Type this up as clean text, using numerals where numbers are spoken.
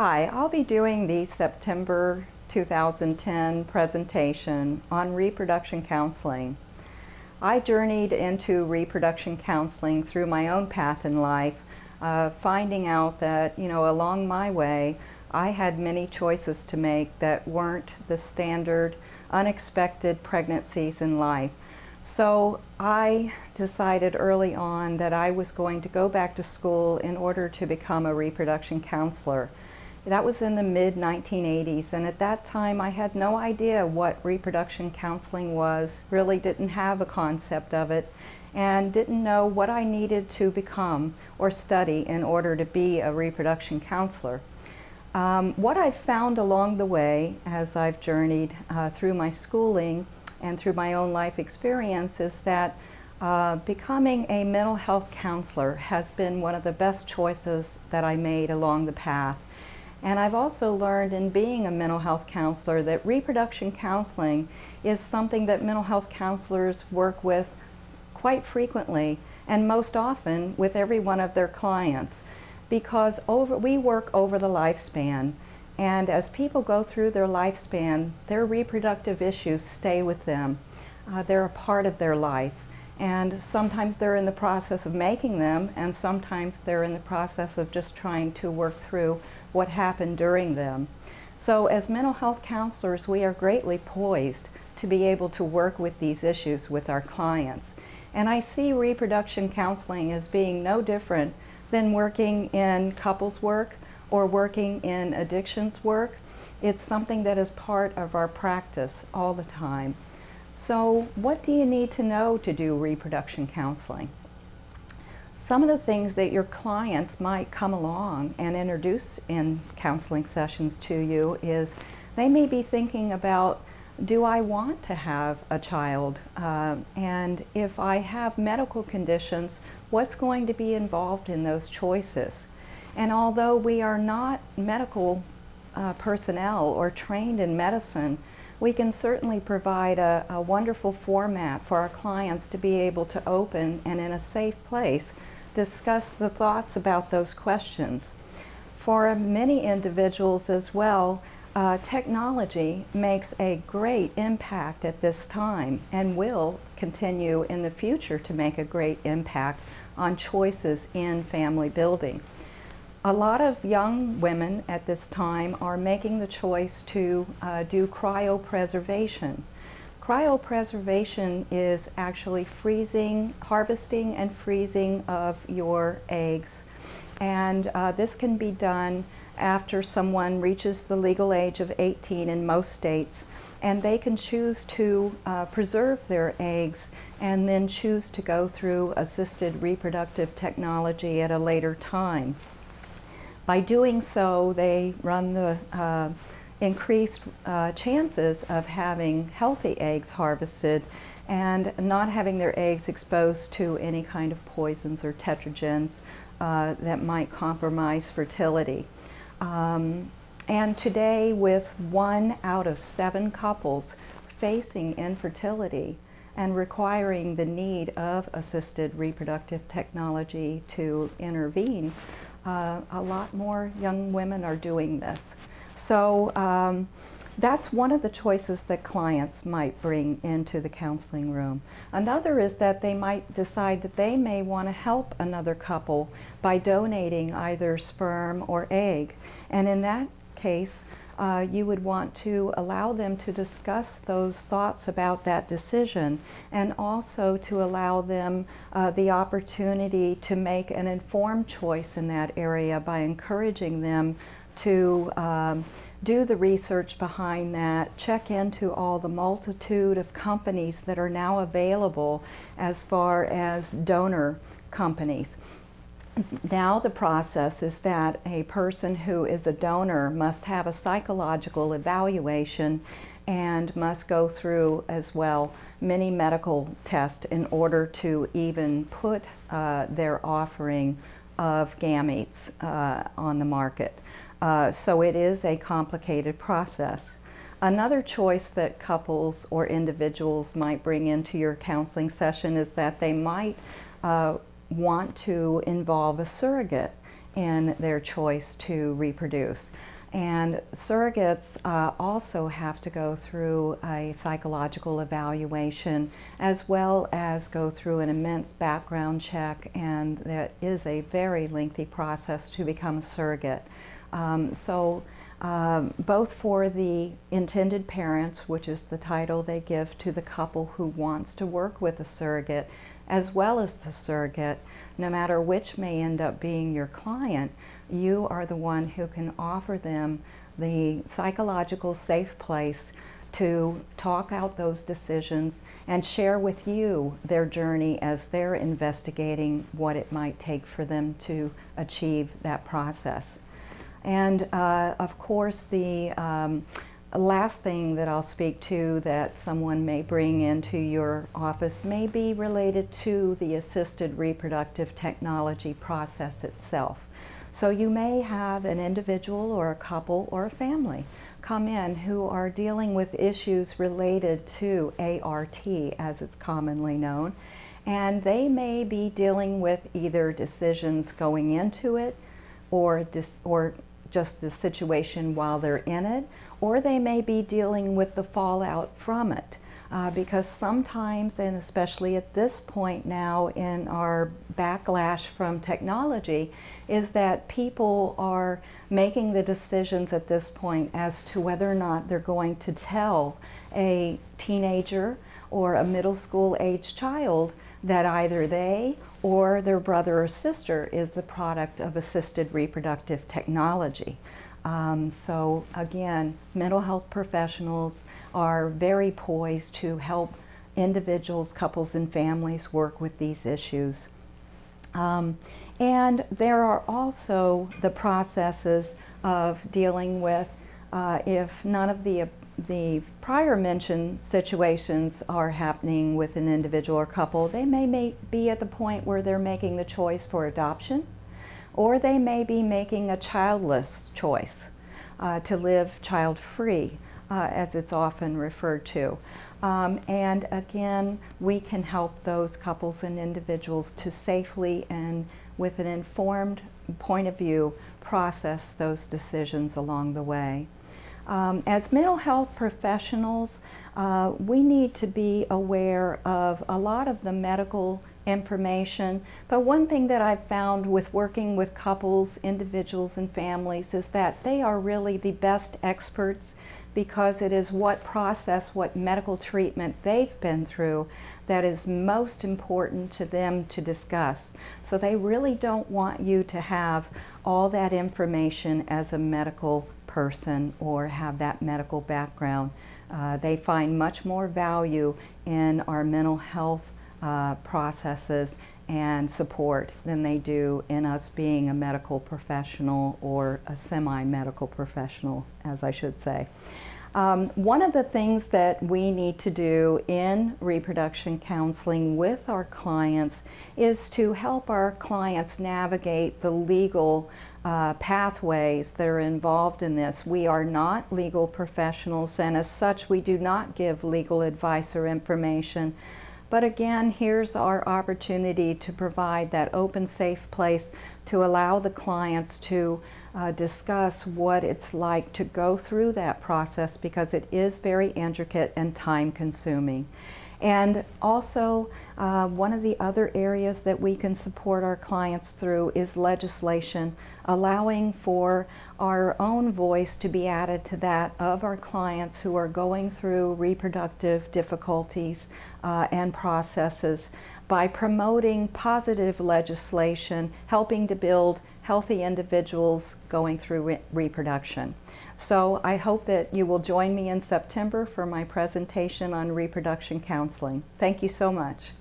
Hi, I'll be doing the September 2010 presentation on reproduction counseling. I journeyed into reproduction counseling through my own path in life, finding out that, along my way, I had many choices to make that weren't the standard, unexpected pregnancies in life. So I decided early on that I was going to go back to school in order to become a reproduction counselor. That was in the mid-1980s, and at that time I had no idea what reproduction counseling was, really didn't have a concept of it, and didn't know what I needed to become or study in order to be a reproduction counselor. What I've found along the way as I've journeyed through my schooling and through my own life experience is that becoming a mental health counselor has been one of the best choices that I made along the path. And I've also learned in being a mental health counselor that reproduction counseling is something that mental health counselors work with quite frequently and most often with every one of their clients, because we work over the lifespan, and as people go through their lifespan, their reproductive issues stay with them. They're a part of their life, and sometimes they're in the process of making them, and sometimes they're in the process of just trying to work through what happened during them. So as mental health counselors, we are greatly poised to be able to work with these issues with our clients. And I see reproduction counseling as being no different than working in couples work or working in addictions work. It's something that is part of our practice all the time. So what do you need to know to do reproduction counseling? Some of the things that your clients might come along and introduce in counseling sessions to you is they may be thinking about, do I want to have a child? And if I have medical conditions, what's going to be involved in those choices? And although we are not medical personnel or trained in medicine, we can certainly provide a wonderful format for our clients to be able to open and in a safe place discuss the thoughts about those questions. For many individuals as well, technology makes a great impact at this time and will continue in the future to make a great impact on choices in family building. A lot of young women at this time are making the choice to do cryopreservation. Cryopreservation is actually harvesting and freezing of your eggs. And this can be done after someone reaches the legal age of 18 in most states, and they can choose to preserve their eggs and then choose to go through assisted reproductive technology at a later time. By doing so, they run the increased chances of having healthy eggs harvested and not having their eggs exposed to any kind of poisons or tetragens that might compromise fertility. And today, with 1 out of 7 couples facing infertility and requiring the need of assisted reproductive technology to intervene, a lot more young women are doing this. So that's one of the choices that clients might bring into the counseling room. Another is that they might decide that they may want to help another couple by donating either sperm or egg. And in that case, you would want to allow them to discuss those thoughts about that decision, and also to allow them the opportunity to make an informed choice in that area by encouraging them to do the research behind that, check into all the multitude of companies that are now available as far as donor companies. Now the process is that a person who is a donor must have a psychological evaluation and must go through as well many medical tests in order to even put their offering of gametes on the market. So it is a complicated process. Another choice that couples or individuals might bring into your counseling session is that they might want to involve a surrogate in their choice to reproduce. And surrogates also have to go through a psychological evaluation, as well as go through an immense background check, and that is a very lengthy process to become a surrogate. Both for the intended parents, which is the title they give to the couple who wants to work with a surrogate, as well as the surrogate, no matter which may end up being your client, you are the one who can offer them the psychological safe place to talk out those decisions and share with you their journey as they're investigating what it might take for them to achieve that process. And of course, the last thing that I'll speak to that someone may bring into your office may be related to the assisted reproductive technology process itself. So you may have an individual or a couple or a family come in who are dealing with issues related to ART, as it's commonly known, and they may be dealing with either decisions going into it or just the situation while they're in it, or they may be dealing with the fallout from it. Because sometimes, and especially at this point now in our backlash from technology, is that people are making the decisions at this point as to whether or not they're going to tell a teenager or a middle school age child that either they or their brother or sister is the product of assisted reproductive technology. So again, mental health professionals are very poised to help individuals, couples, and families work with these issues. And there are also the processes of dealing with, if none of the prior mentioned situations are happening with an individual or couple, they may be at the point where they're making the choice for adoption, or they may be making a childless choice to live child-free, as it's often referred to. And again, we can help those couples and individuals to safely and with an informed point of view process those decisions along the way. As mental health professionals, we need to be aware of a lot of the medical information, but one thing that I've found with working with couples, individuals, and families is that they are really the best experts, because it is what process, what medical treatment they've been through that is most important to them to discuss. So they really don't want you to have all that information as a medical person or have that medical background. They find much more value in our mental health processes and support than they do in us being a medical professional or a semi-medical professional, as I should say. One of the things that we need to do in reproduction counseling with our clients is to help our clients navigate the legal pathways that are involved in this. We are not legal professionals, and as such we do not give legal advice or information. But again, here's our opportunity to provide that open, safe place to allow the clients to discuss what it's like to go through that process, because it is very intricate and time-consuming. And also, one of the other areas that we can support our clients through is legislation, allowing for our own voice to be added to that of our clients who are going through reproductive difficulties and processes by promoting positive legislation, helping to build healthy individuals going through reproduction. So I hope that you will join me in September for my presentation on reproduction counseling. Thank you so much.